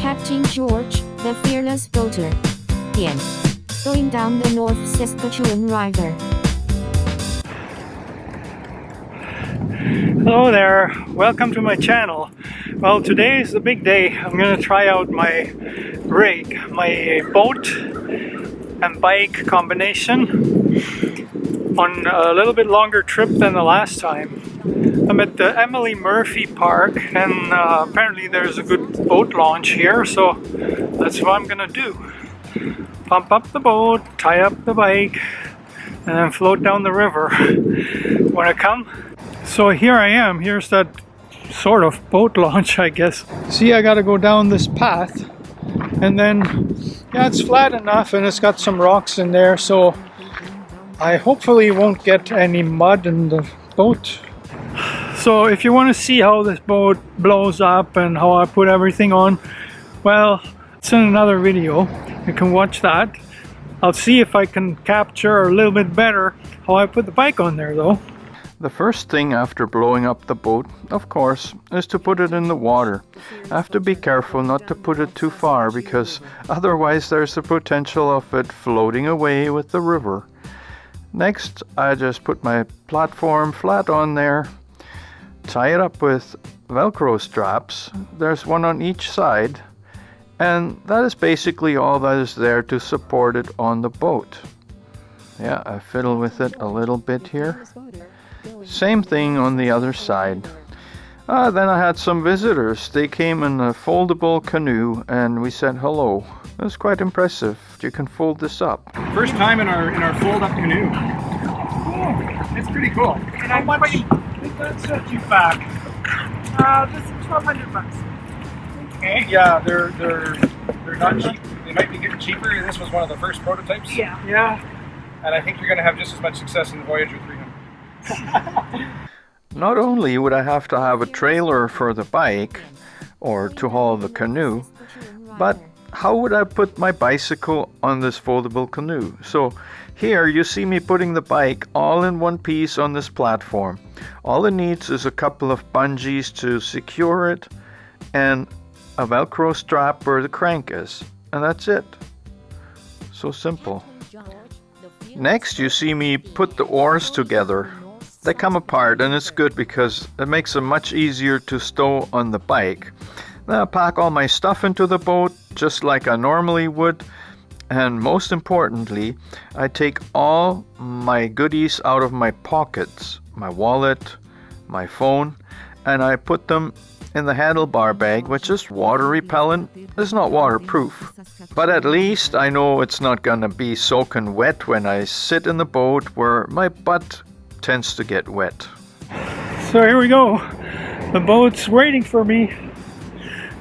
Captain Jorg, the fearless boater. Ian. Going down the North Saskatchewan River. Hello there, welcome to my channel. Well, today is the big day. I'm gonna try out my rig, my boat and bike combination on a little bit longer trip than the last time. I'm at the Emily Murphy Park, and apparently there's a good boat launch here, so that's what I'm gonna do. Pump up the boat, tie up the bike, and then float down the river. Wanna come? So here I am. Here's that sort of boat launch, I guess. See, I gotta go down this path, and then yeah, it's flat enough and it's got some rocks in there, so I hopefully won't get any mud in the boat. So if you want to see how this boat blows up and how I put everything on, well, it's in another video. You can watch that. I'll see if I can capture a little bit better how I put the bike on there though. The first thing after blowing up the boat, of course, is to put it in the water. I have to be careful not to put it too far, because otherwise there's the potential of it floating away with the river. Next, I just put my platform flat on there, tie it up with Velcro straps. There's one on each side, and that is basically all that is there to support it on the boat. Yeah, I fiddle with it a little bit here. Same thing on the other side. Then I had some visitors. They came in a foldable canoe and we said hello. It was quite impressive. You can fold this up. First time in our fold-up canoe. Oh, it's pretty cool. How much did that set you back? Just $1,200. Okay, yeah, they're not cheap. They might be getting cheaper. This was one of the first prototypes. yeah. And I think you're going to have just as much success in the Voyager 300. Not only would I have to have a trailer for the bike or to haul the canoe, but how would I put my bicycle on this foldable canoe? So here you see me putting the bike all in one piece on this platform. All it needs is a couple of bungees to secure it and a Velcro strap where the crank is, and that's it. So simple. Next you see me put the oars together. They come apart, and it's good because it makes them much easier to stow on the bike. Then I pack all my stuff into the boat just like I normally would, and most importantly, I take all my goodies out of my pockets, my wallet, my phone, and I put them in the handlebar bag, which is water repellent. It's not waterproof, but at least I know it's not gonna be soaking wet when I sit in the boat where my butt tends to get wet. So here we go. The boat's waiting for me.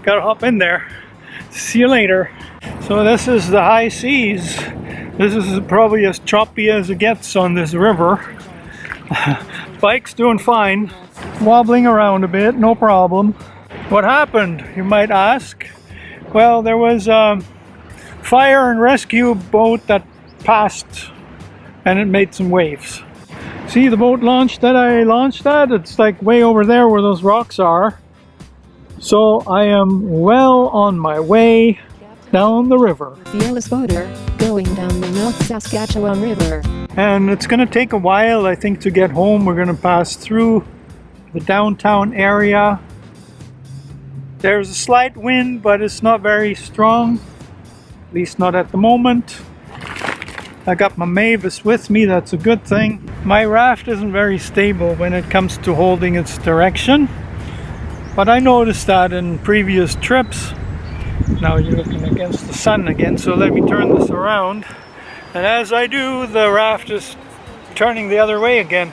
Gotta hop in there. See you later. So this is the high seas. This is probably as choppy as it gets on this river. Bike's doing fine. Wobbling around a bit, no problem. What happened, you might ask? Well, there was a fire and rescue boat that passed and it made some waves. See the boat launch that I launched at? It's like way over there where those rocks are. So I am well on my way down the river. Fearless boater, going down the North Saskatchewan River. And it's gonna take a while, I think, to get home. We're gonna pass through the downtown area. There's a slight wind, but it's not very strong, at least not at the moment. I got my Mavis with me, that's a good thing. My raft isn't very stable when it comes to holding its direction, but I noticed that in previous trips. Now you're looking against the sun again, so let me turn this around. And as I do, the raft is turning the other way again.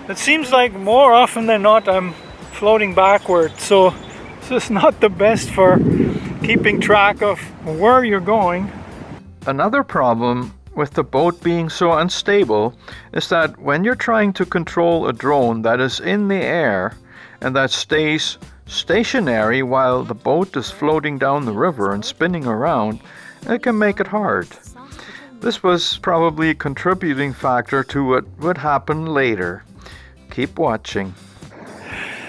It seems like more often than not I'm floating backwards, so this is not the best for keeping track of where you're going. Another problem with the boat being so unstable is that when you're trying to control a drone that is in the air and that stays stationary while the boat is floating down the river and spinning around, it can make it hard. This was probably a contributing factor to what would happen later. Keep watching.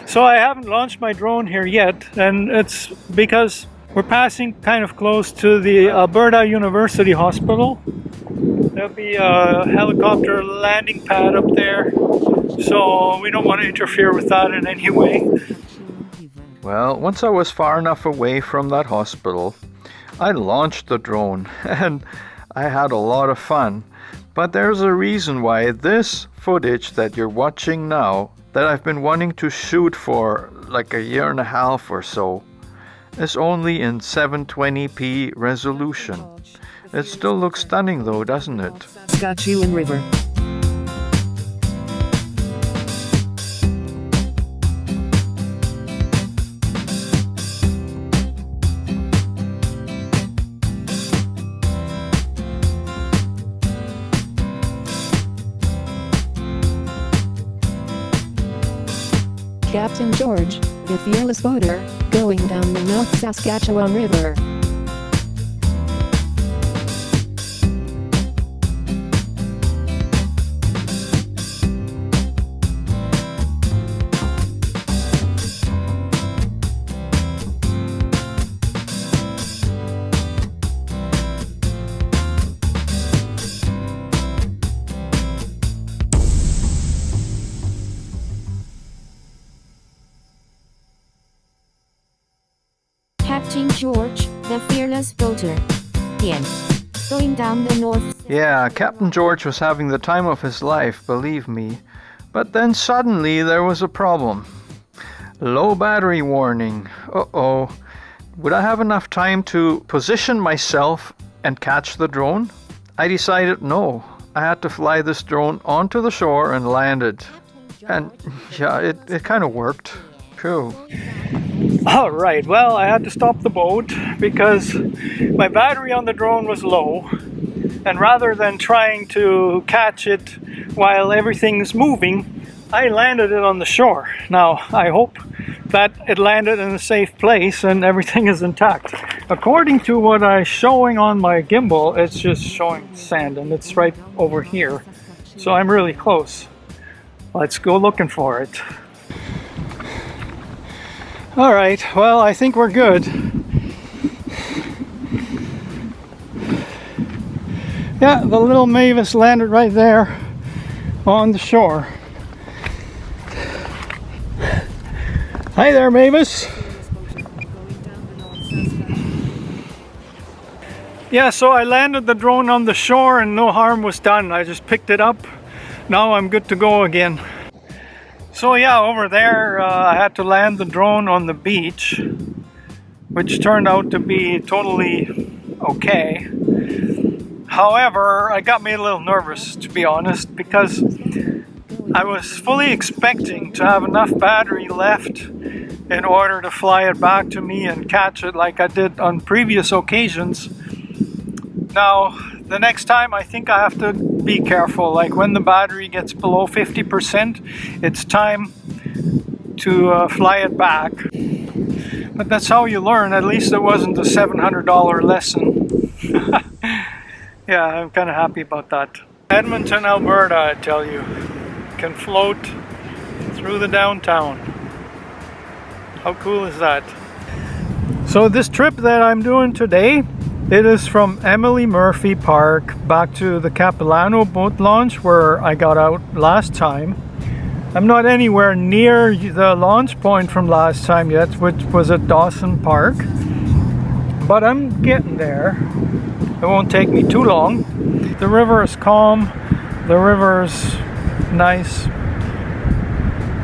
So I haven't launched my drone here yet, and it's because We're passing kind of close to the Alberta University Hospital. There'll be a helicopter landing pad up there, so we don't want to interfere with that in any way. Well, once I was far enough away from that hospital, I launched the drone and I had a lot of fun. But there's a reason why this footage that you're watching now, that I've been wanting to shoot for like a year and a half or so, is only in 720p resolution. It still looks stunning though, doesn't it? Saskatchewan River. Captain Jorg, the fearless boater, going down the North Saskatchewan River. Captain Jorg, the fearless boater. The end. Going down the North. Yeah, Captain Jorg was having the time of his life, believe me. But then suddenly there was a problem. Low battery warning. Uh-oh. Would I have enough time to position myself and catch the drone? I decided no. I had to fly this drone onto the shore and land it. And yeah, it kind of worked. Phew. All right, well, I had to stop the boat because my battery on the drone was low, and rather than trying to catch it while everything's moving, I landed it on the shore. Now, I hope that it landed in a safe place and everything is intact. According to what I'm showing on my gimbal, it's just showing sand, and it's right over here, so I'm really close. Let's go looking for it. All right, well, I think we're good. Yeah, the little Mavis landed right there on the shore. Hi there, Mavis. Yeah, so I landed the drone on the shore and no harm was done. I just picked it up. Now I'm good to go again. So yeah, over there I had to land the drone on the beach, which turned out to be totally okay. However, it got me a little nervous, to be honest, because I was fully expecting to have enough battery left in order to fly it back to me and catch it like I did on previous occasions. Now, the next time I think I have to be careful, like when the battery gets below 50%, it's time to fly it back. But that's how you learn. At least it wasn't a $700 lesson. Yeah, I'm kind of happy about that. Edmonton, Alberta, I tell you, can float through the downtown. How cool is that? So this trip that I'm doing today, it is from Emily Murphy Park back to the Capilano boat launch where I got out last time. I'm not anywhere near the launch point from last time yet, which was at Dawson Park, but I'm getting there. It won't take me too long. The river is calm, the river's nice.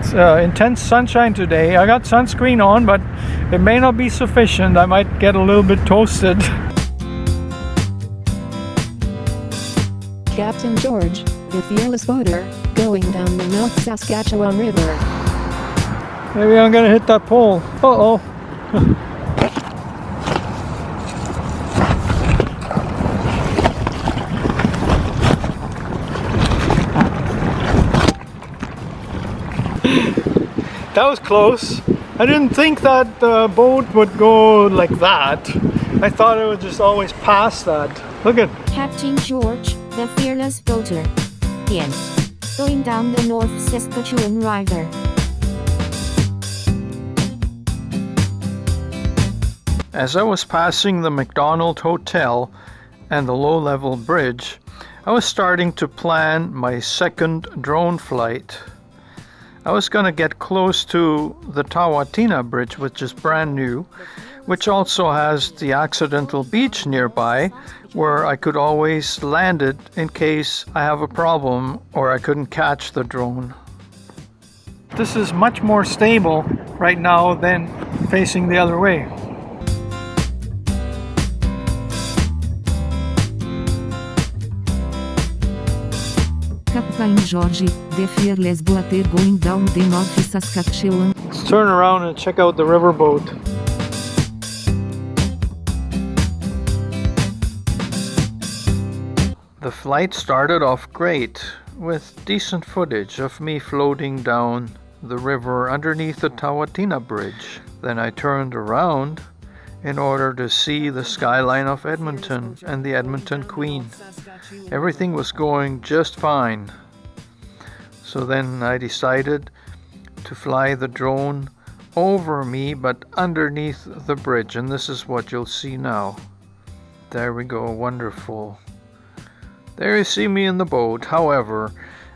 It's intense sunshine today. I got sunscreen on, but it may not be sufficient. I might get a little bit toasted. Captain Jorg, the fearless boater, going down the North Saskatchewan River. Maybe I'm gonna hit that pole. Uh-oh. That was close. I didn't think that the boat would go like that. I thought it would just always pass that. Look at Captain Jorg, the fearless boater. The end. Going down the North Saskatchewan River. As I was passing the McDonald Hotel and the low-level bridge, I was starting to plan my second drone flight. I was going to get close to the Tawatina Bridge, which is brand new, which also has the accidental beach nearby, where I could always land it in case I have a problem or I couldn't catch the drone. This is much more stable right now than facing the other way. Captain Jorg, the fearless boater going down the North Saskatchewan. Let's turn around and check out the riverboat. The flight started off great, with decent footage of me floating down the river underneath the Tawatina Bridge. Then I turned around in order to see the skyline of Edmonton and the Edmonton Queen. Everything was going just fine. So then I decided to fly the drone over me but underneath the bridge, and this is what you'll see now. There we go, wonderful. There you see me in the boat. However,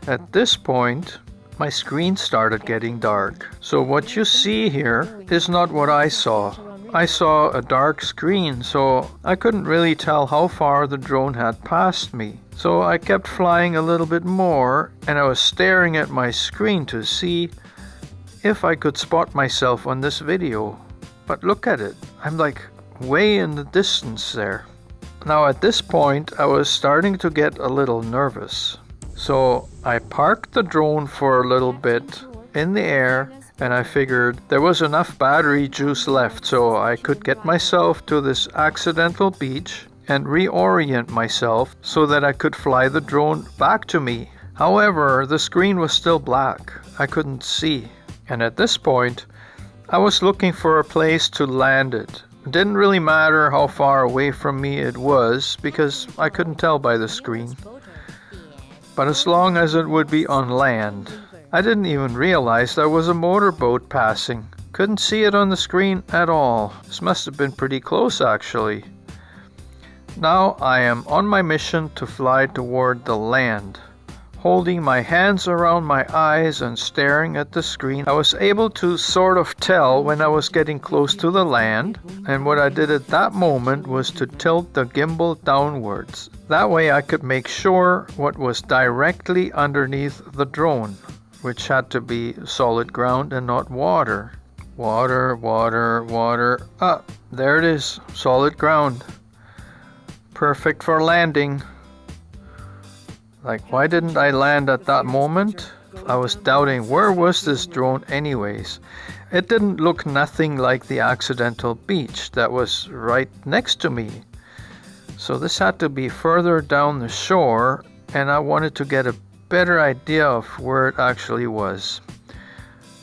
at this point my screen started getting dark. So what you see here is not what I saw. I saw a dark screen, so I couldn't really tell how far the drone had passed me. So I kept flying a little bit more, and I was staring at my screen to see if I could spot myself on this video. But look at it, I'm like way in the distance there. Now at this point I was starting to get a little nervous. So I parked the drone for a little bit in the air, and I figured there was enough battery juice left so I could get myself to this accidental beach and reorient myself so that I could fly the drone back to me. However, the screen was still black. I couldn't see. And at this point, I was looking for a place to land it. It didn't really matter how far away from me it was because I couldn't tell by the screen. But as long as it would be on land. I didn't even realize there was a motorboat passing. Couldn't see it on the screen at all. This must have been pretty close actually. Now I am on my mission to fly toward the land. Holding my hands around my eyes and staring at the screen, I was able to sort of tell when I was getting close to the land, and what I did at that moment was to tilt the gimbal downwards. That way I could make sure what was directly underneath the drone, which had to be solid ground and not water. Water, water, water. Ah, there it is, solid ground. Perfect for landing. Like, why didn't I land at that moment? I was doubting, where was this drone anyways? It didn't look nothing like the accidental beach that was right next to me. So this had to be further down the shore, and I wanted to get a better idea of where it actually was.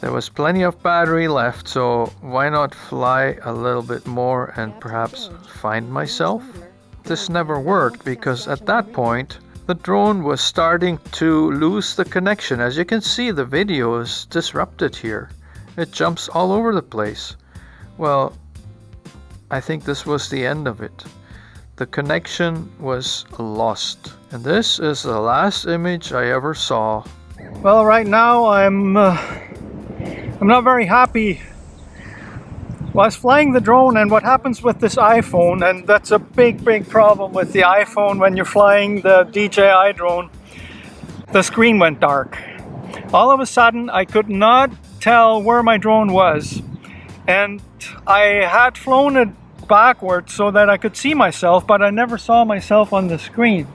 There was plenty of battery left, so why not fly a little bit more and perhaps find myself? This never worked because at that point the drone was starting to lose the connection. As you can see, the video is disrupted here. It jumps all over the place. Well, I think this was the end of it. The connection was lost. And this is the last image I ever saw. Well, right now I'm not very happy. Well, I was flying the drone, and what happens with this iPhone, and that's a big problem with the iPhone when you're flying the DJI drone, the screen went dark. All of a sudden I could not tell where my drone was, and I had flown it backwards so that I could see myself, but I never saw myself on the screen.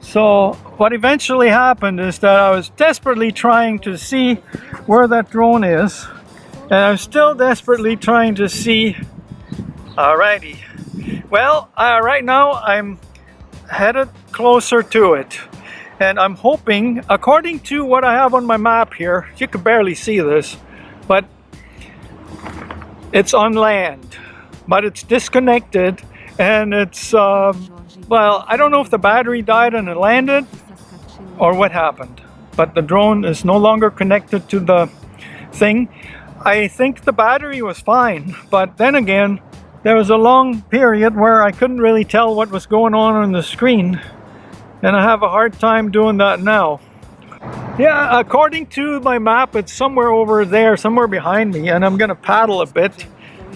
So what eventually happened is that I was desperately trying to see where that drone is, and I'm still desperately trying to see. Alrighty, well, right now I'm headed closer to it, and I'm hoping, according to what I have on my map here, you can barely see this, but it's on land, but it's disconnected, and it's well, I don't know if the battery died and it landed or what happened, but the drone is no longer connected to the thing. I think the battery was fine, but then again, there was a long period where I couldn't really tell what was going on the screen, and I have a hard time doing that now. Yeah, according to my map, it's somewhere over there, somewhere behind me, and I'm gonna paddle a bit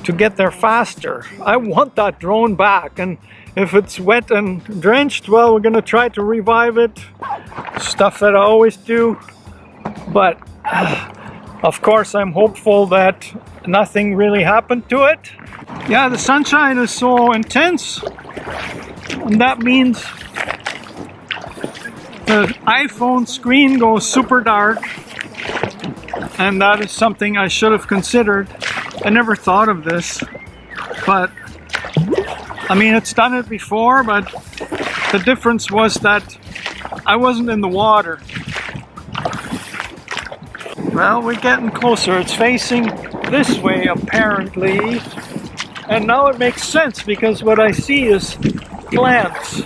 to get there faster. I want that drone back, and if it's wet and drenched, well, we're gonna try to revive it. Stuff that I always do. But of course, I'm hopeful that nothing really happened to it. Yeah, the sunshine is so intense, and that means the iPhone screen goes super dark, and that is something I should have considered. I never thought of this, but I mean, it's done it before, but the difference was that I wasn't in the water. Well, we're getting closer. It's facing this way apparently, and now it makes sense because what I see is plants.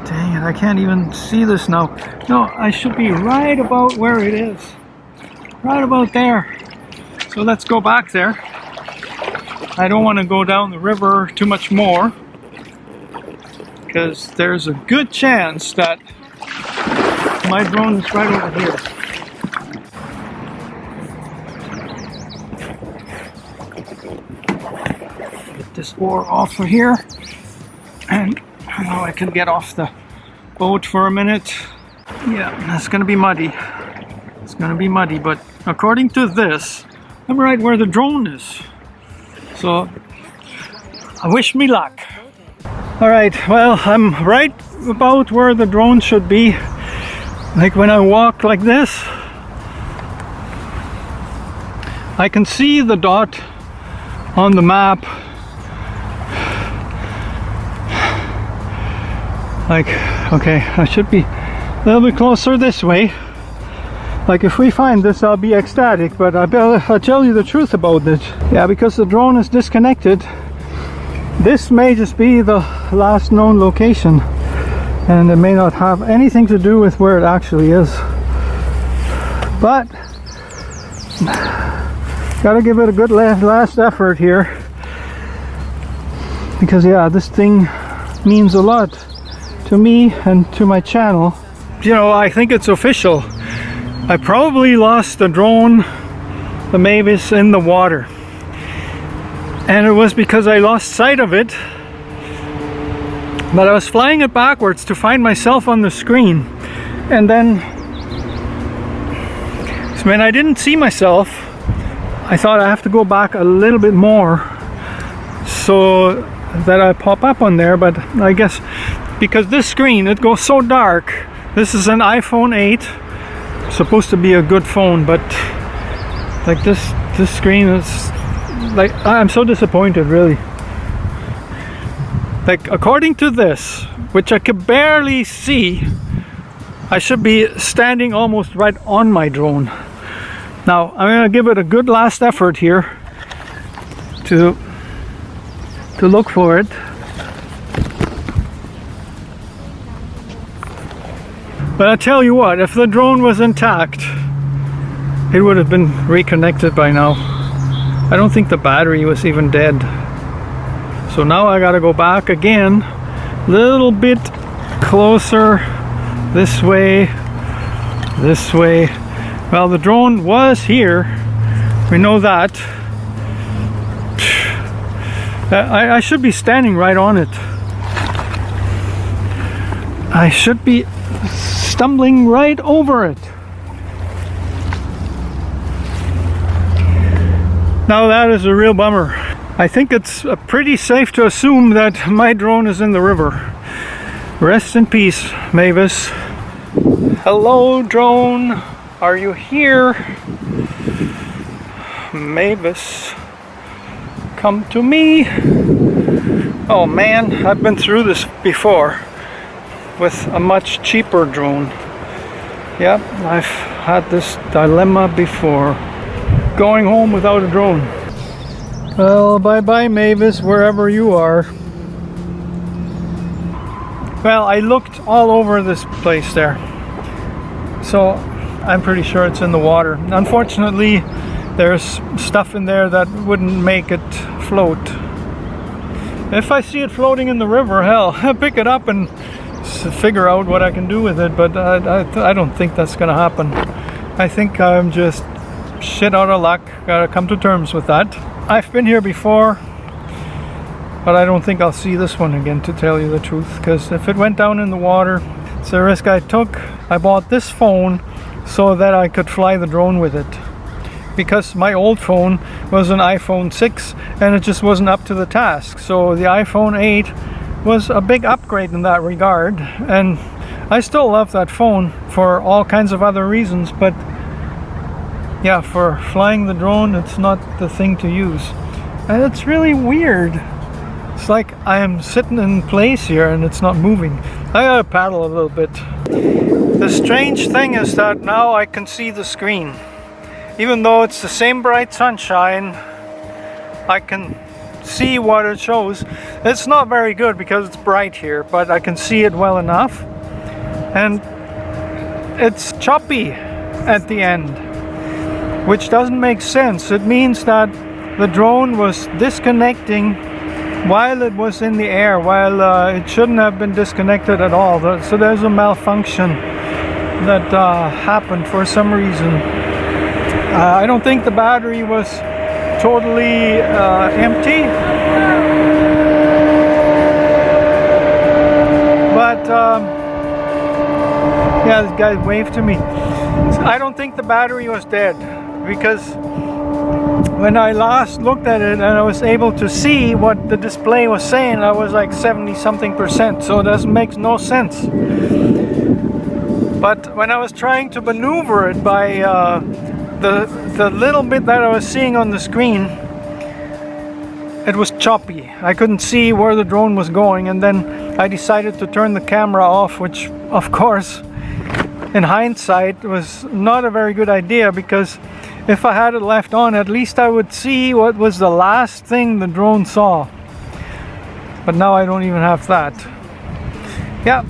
Dang it, I can't even see this now. No, I should be right about where it is. Right about there. So let's go back there. I don't want to go down the river too much more, because there's a good chance that my drone is right over here. Get this oar off of here, and now I can get off the boat for a minute. Yeah, it's gonna be muddy. It's gonna be muddy, but according to this, I'm right where the drone is. So, I wish me luck. Alright, well, I'm right about where the drone should be. Like when I walk like this, I can see the dot on the map. Like, okay, I should be a little bit closer this way. Like, if we find this, I'll be ecstatic, but I'll tell you the truth about it. Yeah, because the drone is disconnected, this may just be the last known location, and it may not have anything to do with where it actually is. But gotta give it a good last effort here, because yeah, this thing means a lot to me and to my channel. You know, I think it's official. I probably lost the drone, the Mavis, in the water, and it was because I lost sight of it. But I was flying it backwards to find myself on the screen, and then when I didn't see myself, I thought I have to go back a little bit more so that I pop up on there. But I guess because this screen, it goes so dark. This is an iPhone 8, supposed to be a good phone, but like this screen is like, I'm so disappointed, really. Like, according to this, which I could barely see, I should be standing almost right on my drone. Now I'm gonna give it a good last effort here to look for it. But I tell you what, if the drone was intact, it would have been reconnected by now. I don't think the battery was even dead. So now I gotta go back again, a little bit closer, this way. Well, the drone was here, we know that. I should be standing right on it. I should be stumbling right over it. Now that is a real bummer. I think it's pretty safe to assume that my drone is in the river. Rest in peace, Mavis. Hello, drone. Are you here? Mavis, come to me. Oh man, I've been through this before with a much cheaper drone. Yep, I've had this dilemma before. Going home without a drone. Well, bye-bye Mavis, wherever you are. Well, I looked all over this place there, so I'm pretty sure it's in the water. Unfortunately, there's stuff in there that wouldn't make it float. If I see it floating in the river, hell, I'll pick it up and figure out what I can do with it, but I don't think that's gonna happen. I think I'm just shit out of luck. Gotta come to terms with that. I've been here before, but I don't think I'll see this one again, to tell you the truth, because if it went down in the water, it's a risk I took. I bought this phone so that I could fly the drone with it, because my old phone was an iPhone 6 and it just wasn't up to the task. So the iPhone 8 was a big upgrade in that regard, and I still love that phone for all kinds of other reasons, but yeah, for flying the drone, it's not the thing to use. And it's really weird. It's like I am sitting in place here and it's not moving. I gotta paddle a little bit. The strange thing is that now I can see the screen. Even though it's the same bright sunshine, I can see what it shows. It's not very good because it's bright here, but I can see it well enough. And it's choppy at the end, which doesn't make sense. It means that the drone was disconnecting while it was in the air, while it shouldn't have been disconnected at all. So there's a malfunction that happened for some reason. I don't think the battery was totally empty, but yeah, this guy waved to me. I don't think the battery was dead, because when I last looked at it and I was able to see what the display was saying, I was like 70-something%, so it doesn't make no sense. But when I was trying to maneuver it by the little bit that I was seeing on the screen, it was choppy. I couldn't see where the drone was going, and then I decided to turn the camera off, which of course in hindsight was not a very good idea, because if I had it left on, at least I would see what was the last thing the drone saw. But now I don't even have that. Yeah,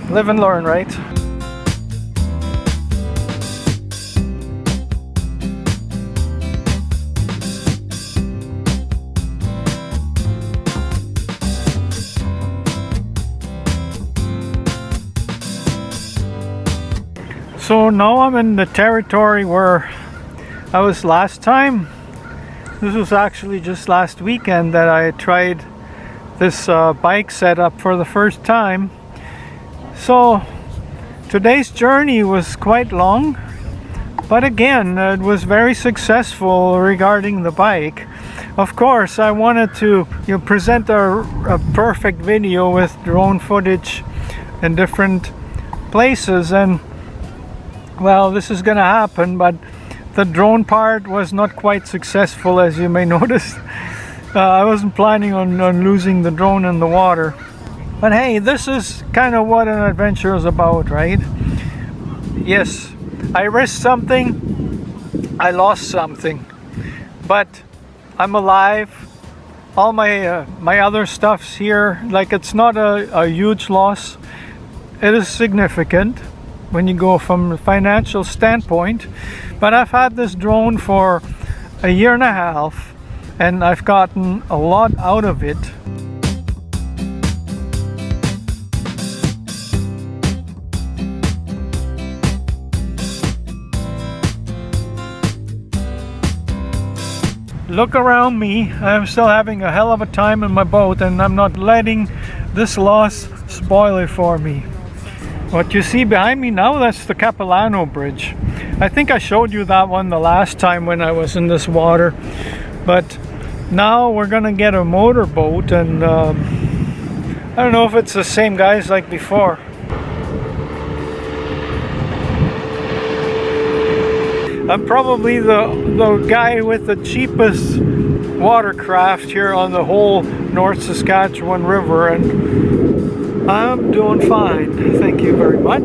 live and learn, right? So now I'm in the territory where I was last time. This was actually just last weekend that I tried this bike setup for the first time. So today's journey was quite long, but again, it was very successful regarding the bike. Of course, I wanted to present a perfect video with drone footage in different places, and well, this is gonna happen, but the drone part was not quite successful, as you may notice. I wasn't planning on losing the drone in the water. But hey, this is kind of what an adventure is about, right? Yes, I risked something, I lost something, but I'm alive. All my my other stuff's here. Like, it's not a huge loss. It is significant when you go from a financial standpoint, but I've had this drone for a year and a half and I've gotten a lot out of it. Look around me, I'm still having a hell of a time in my boat, and I'm not letting this loss spoil it for me. What you see behind me now, that's the Capilano Bridge. I think I showed you that one the last time when I was in this water. But now we're gonna get a motorboat, and I don't know if it's the same guys like before. I'm probably the guy with the cheapest watercraft here on the whole North Saskatchewan River, and I'm doing fine, thank you very much.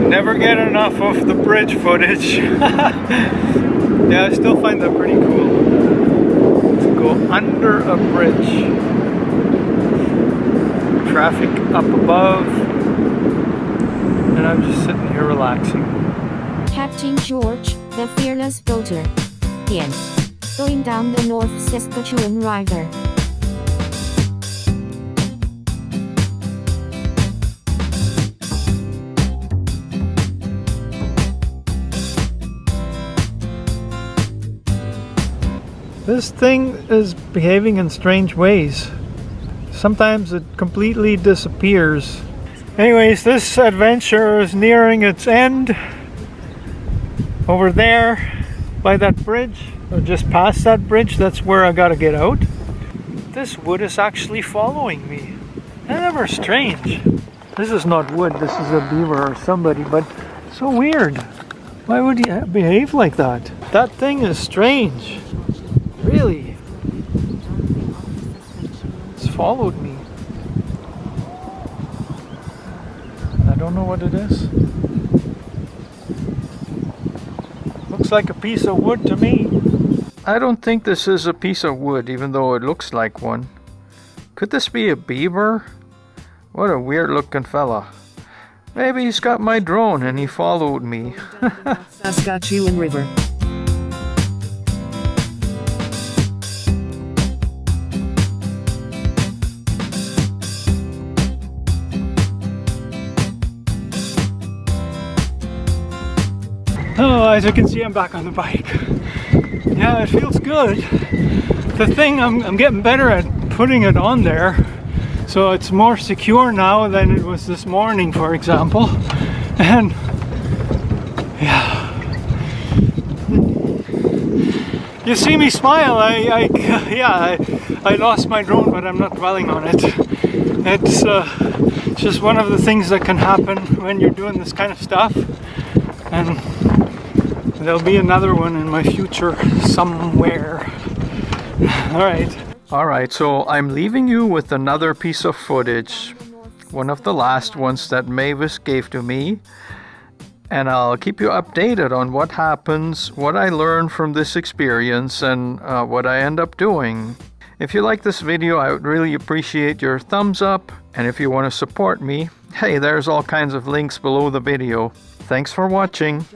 Never get enough of the bridge footage. Yeah, I still find that pretty cool. To go under a bridge. Traffic up above, and I'm just sitting here relaxing. Captain George. The Fearless Boater. Ian. Going down the North Saskatchewan River. This thing is behaving in strange ways. Sometimes it completely disappears. Anyways, this adventure is nearing its end. Over there by that bridge, or just past that bridge, that's where I gotta get out. This wood is actually following me. Ever strange. This is not wood, this is a beaver or somebody, but so weird. Why would he behave like that? That thing is strange. Really? It's followed me. I don't know what it is. Looks like a piece of wood to me. I don't think this is a piece of wood, even though it looks like one. Could this be a beaver? What a weird looking fella. Maybe he's got my drone and he followed me. Saskatchewan River. Oh, as you can see, I'm back on the bike. Yeah, it feels good. The thing, I'm getting better at putting it on there, so it's more secure now than it was this morning, for example. And yeah, you see me smile. I lost my drone, but I'm not dwelling on it. It's just one of the things that can happen when you're doing this kind of stuff, and there'll be another one in my future somewhere. Alright, so I'm leaving you with another piece of footage. One of the last ones that Mavis gave to me. And I'll keep you updated on what happens, what I learned from this experience, and what I end up doing. If you like this video, I would really appreciate your thumbs up. And if you want to support me, hey, there's all kinds of links below the video. Thanks for watching.